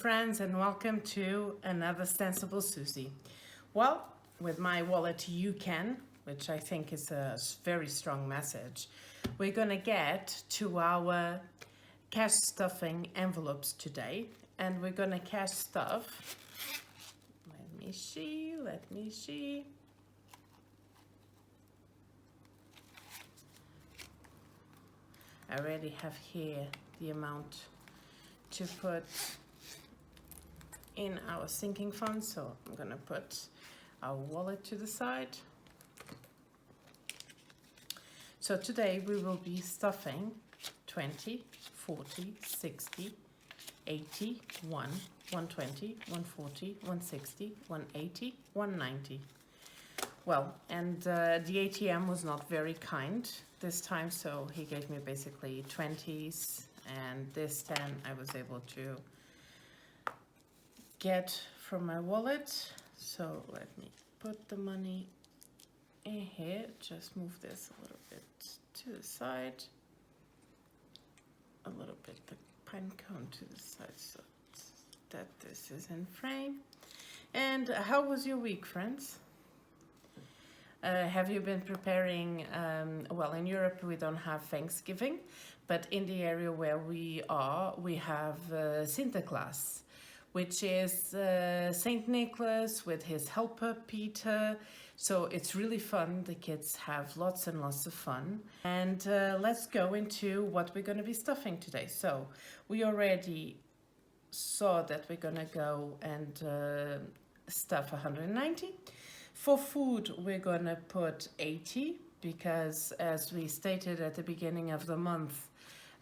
friends, and welcome to another Sensible Suzy. Well, with my wallet you can, which I think is a very strong message, we're gonna get to our cash stuffing envelopes today, and we're gonna cash stuff. Let me see. I already have here the amount to put in our sinking fund, so I'm gonna put our wallet to the side. So today we will be stuffing 20, 40, 60, 80, 120, 140, 160, 180, 190. Well, and the ATM was not very kind this time, so he gave me basically 20s, and this 10 I was able to get from my wallet. So let me put the money in here, just move this a little bit to the side, a little bit the pine cone to the side so that this is in frame. And how was your week, friends? Have you been preparing, well, in Europe we don't have Thanksgiving, but in the area where we are, we have Sinterklaas, which is Saint Nicholas with his helper Peter. So it's really fun. The kids have lots and lots of fun. And let's go into what we're going to be stuffing today. So we already saw that we're going to go and stuff 190. For food, we're going to put 80 because, as we stated at the beginning of the month,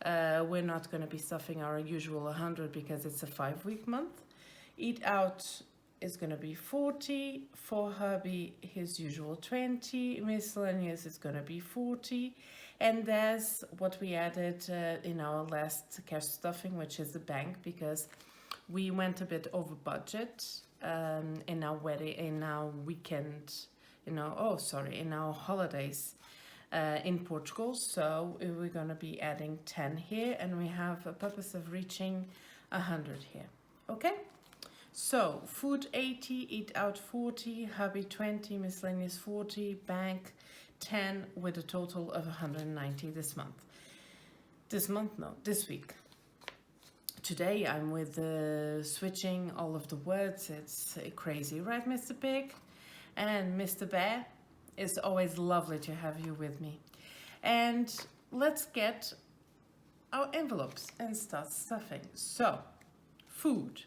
we're not going to be stuffing our usual 100 because it's a 5-week month. Eat out is going to be 40. For hubby, his usual 20. Miscellaneous is going to be 40. And there's what we added in our last cash stuffing, which is the bank, because we went a bit over budget in our wedding, in our weekend, in our holidays in Portugal. So we're going to be adding 10 here, and we have a purpose of reaching 100 here. Okay, so food 80, eat out 40, hubby 20, miscellaneous 40, bank 10, with a total of 190 this month. This week. Today I'm with switching all of the words. It's crazy, right, Mr. Pig? And Mr. Bear, it's always lovely to have you with me. And let's get our envelopes and start stuffing. So, food.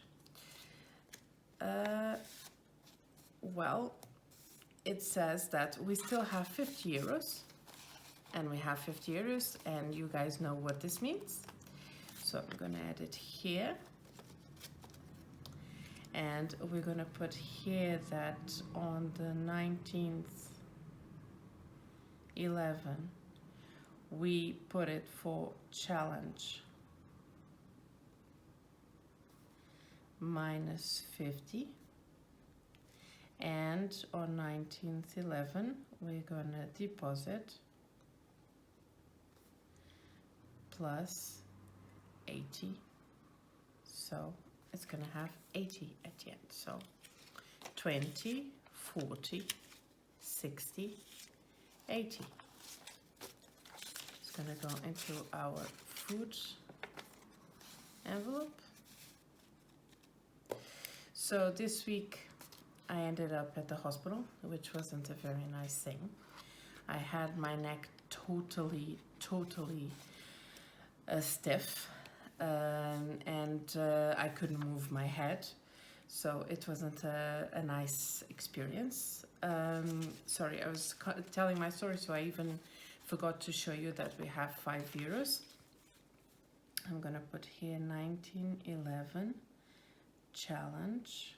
Well, it says that we still have 50 euros. And we have 50 euros, and you guys know what this means. So I'm going to add it here, and we're going to put here that on the 19th 11 we put it for challenge minus 50, and on 19th 11 we're going to deposit plus 80, so it's gonna have 80 at the end. So 20, 40, 60, 80. It's gonna go into our food envelope. So this week I ended up at the hospital, which wasn't a very nice thing. I had my neck totally stiff. And I couldn't move my head, so it wasn't a nice experience. Sorry, I was telling my story, so I even forgot to show you that we have 5 euros. I'm gonna put here 1911 challenge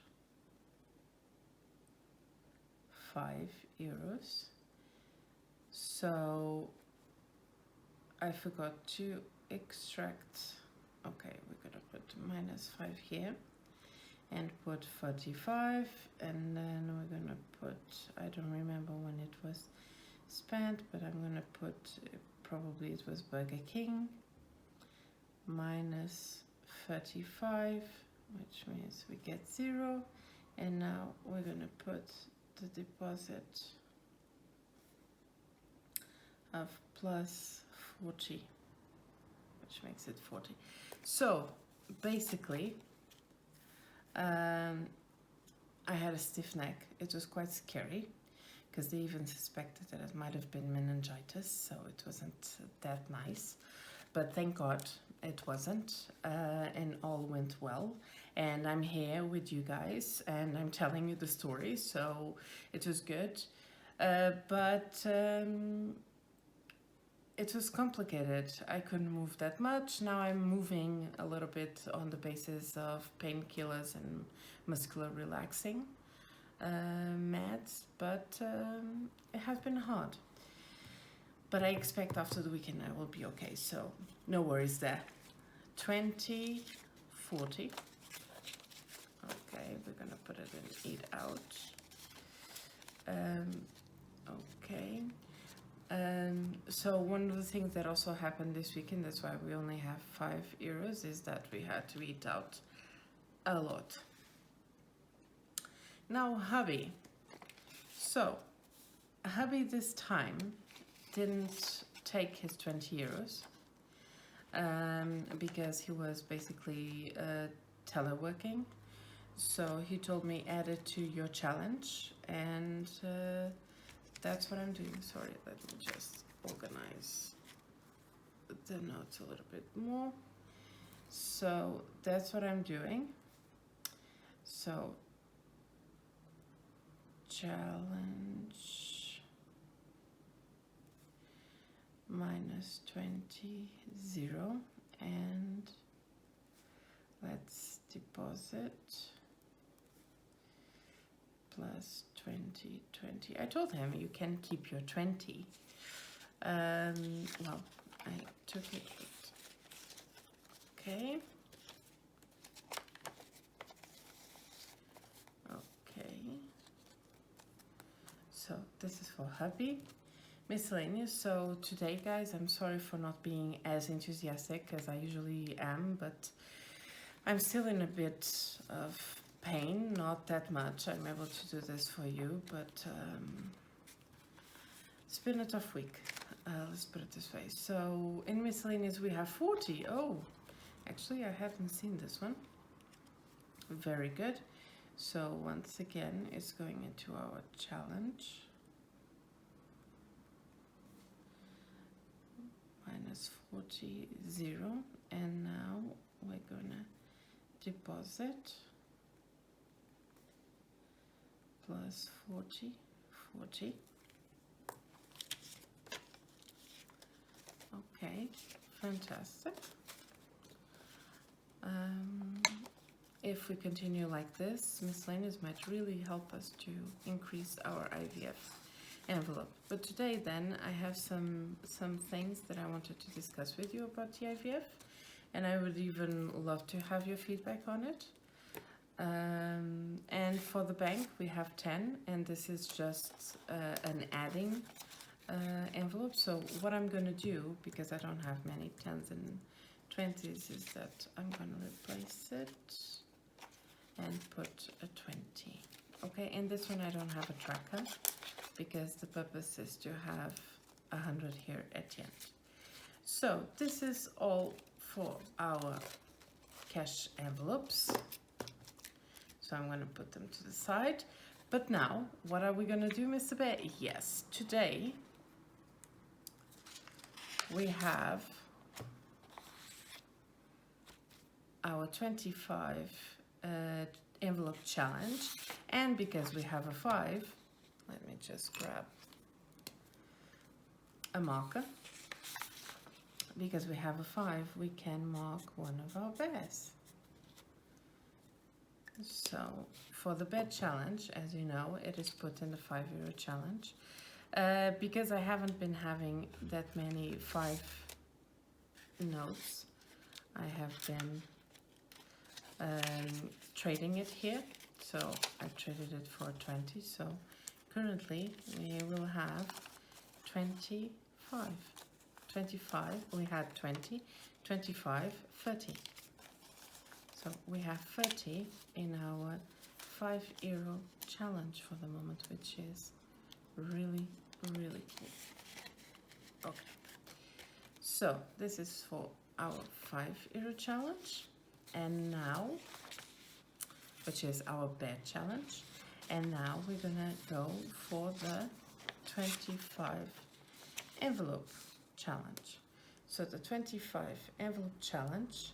5 euros. So I forgot to extract. Okay, we're gonna put minus 5 here and put 45, and then we're gonna put, I don't remember when it was spent, but I'm gonna put, probably it was Burger King, minus 35, which means we get 0. And now we're going to put the deposit of plus 40, which makes it 40. So basically, I had a stiff neck. It was quite scary because they even suspected that it might have been meningitis, so it wasn't that nice. But thank God it wasn't, and all went well. And I'm here with you guys, and I'm telling you the story, so it was good. But it was complicated. I couldn't move that much. Now I'm moving a little bit on the basis of painkillers and muscular relaxing meds, but it has been hard. But I expect after the weekend I will be okay, so no worries there. 20, 40. Okay, we're gonna put it in eat out. Okay. So one of the things that also happened this weekend, that's why we only have €5, is that we had to eat out a lot. Now hubby. So hubby this time didn't take his €20 because he was basically teleworking. So he told me add it to your challenge, and that's what I'm doing. Sorry, let me just organize the notes a little bit more. So that's what I'm doing. So challenge minus 20, 0, and let's deposit plus 20, 20. I told him you can keep your 20. Well, I took it. Okay. Okay. So this is for hubby. Miscellaneous. So today, guys, I'm sorry for not being as enthusiastic as I usually am, but I'm still in a bit of pain, not that much. I'm able to do this for you, but it's been a tough week. Let's put it this way. So in miscellaneous we have 40. Oh, actually I haven't seen this one. Very good. So once again it's going into our challenge. Minus 40, 0, and now we're gonna deposit plus 40, 40. Okay, fantastic. If we continue like this, miscellaneous might really help us to increase our IVF envelope. But today then I have some things that I wanted to discuss with you about the IVF, and I would even love to have your feedback on it. And for the bank we have 10, and this is just an adding envelope. So what I'm going to do, because I don't have many 10s and 20s, is that I'm going to replace it and put a 20. Okay, and this one I don't have a tracker because the purpose is to have 100 here at the end. So this is all for our cash envelopes. So I'm going to put them to the side. But now, what are we going to do, Mr. Bear? Yes, today we have our 25 envelope challenge, and because we have a 5, let me just grab a marker. Because we have a 5, we can mark one of our bears. So for the bed challenge, as you know, it is put in the €5 challenge. Because I haven't been having that many 5 notes, I have been trading it here. So I traded it for 20. So currently we will have 25. 25, we had 20, 25, 30. So we have 30 in our €5 challenge for the moment, which is really, really cool. Okay, so this is for our €5 challenge, and now, which is our bear challenge, and now we're gonna go for the 25 envelope challenge. So the 25 envelope challenge,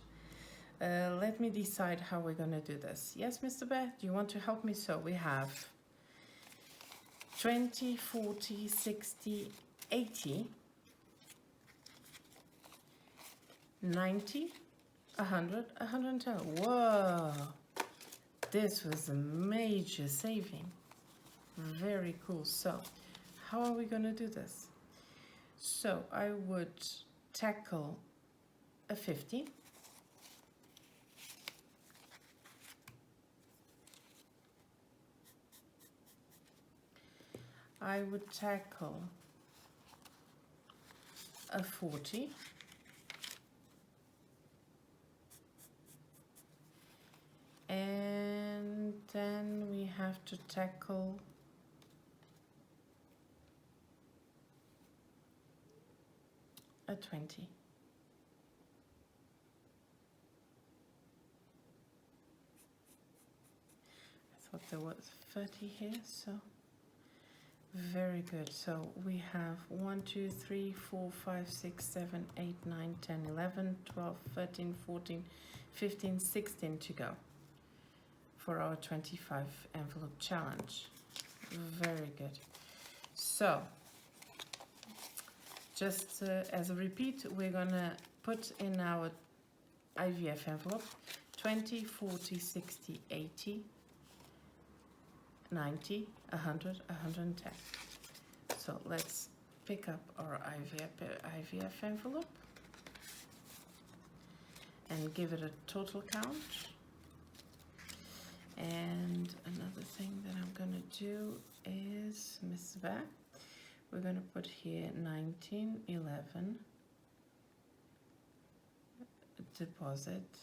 let me decide how we're gonna do this. Yes, Mr. Bear, do you want to help me? So we have 20, 40, 60, 80, 90, 100, 110. Whoa! This was a major saving. Very cool. So, how are we going to do this? So, I would tackle a 50. I would tackle a 40. And then we have to tackle a 20. I thought there was 30 here, so very good. So we have 1, 2, 3, 4, 5, 6, 7, 8, 9, 10, 11, 12, 13, 14, 15, 16 to go for our 25 envelope challenge. Very good. So just as a repeat, we're gonna put in our IVF envelope 20, 40, 60, 80, 90, 100, 110. So let's pick up our IVF envelope and give it a total count. And another thing that I'm gonna do is, Miss Bear, we're gonna put here 1911 deposit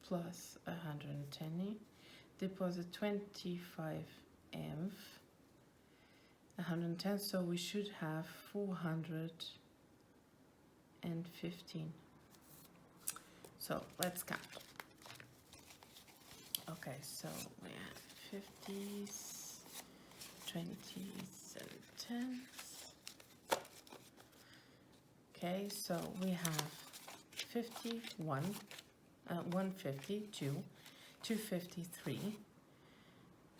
plus 110, deposit 25 env, 110, so we should have 415. So let's count. Okay, so we have 50s, 20s, and 10s. Okay, so we have 51, 152, 253,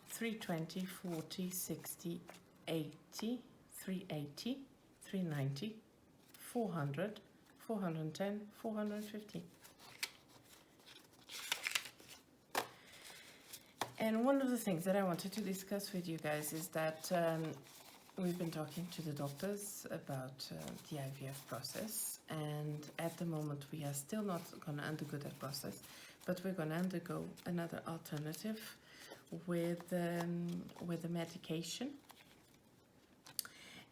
320, 40, 60, 80, 380, 390, 400, 410, 450. And one of the things that I wanted to discuss with you guys is that we've been talking to the doctors about the IVF process, and at the moment we are still not going to undergo that process, but we're going to undergo another alternative with the medication.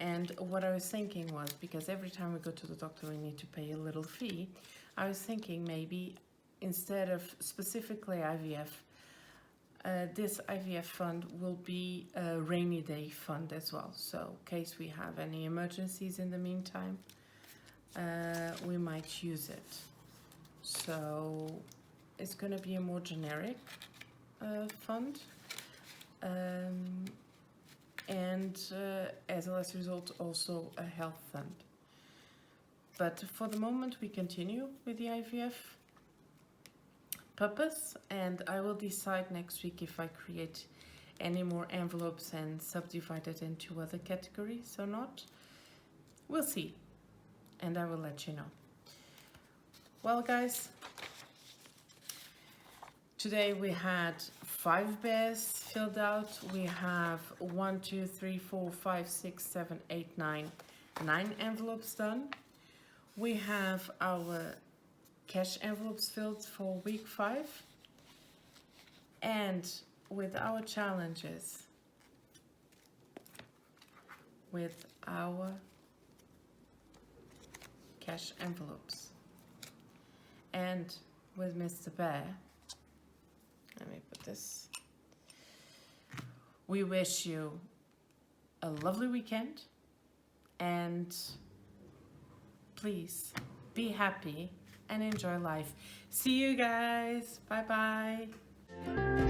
And what I was thinking was, because every time we go to the doctor we need to pay a little fee, I was thinking maybe instead of specifically IVF, this IVF fund will be a rainy day fund as well. So in case we have any emergencies in the meantime, we might use it. So it's going to be a more generic fund. And as a last result also a health fund. But for the moment we continue with the IVF purpose, and I will decide next week if I create any more envelopes and subdivide it into other categories or not. We'll see, and I will let you know. Well guys, today we had 5 bears filled out. We have 1, 2, 3, 4, 5, 6, 7, 8, 9 envelopes done. We have our cash envelopes filled for week 5, and with our challenges, with our cash envelopes, and with Mr. Bear, Let me put this. We wish you a lovely weekend, and please be happy and enjoy life. See you guys. Bye bye.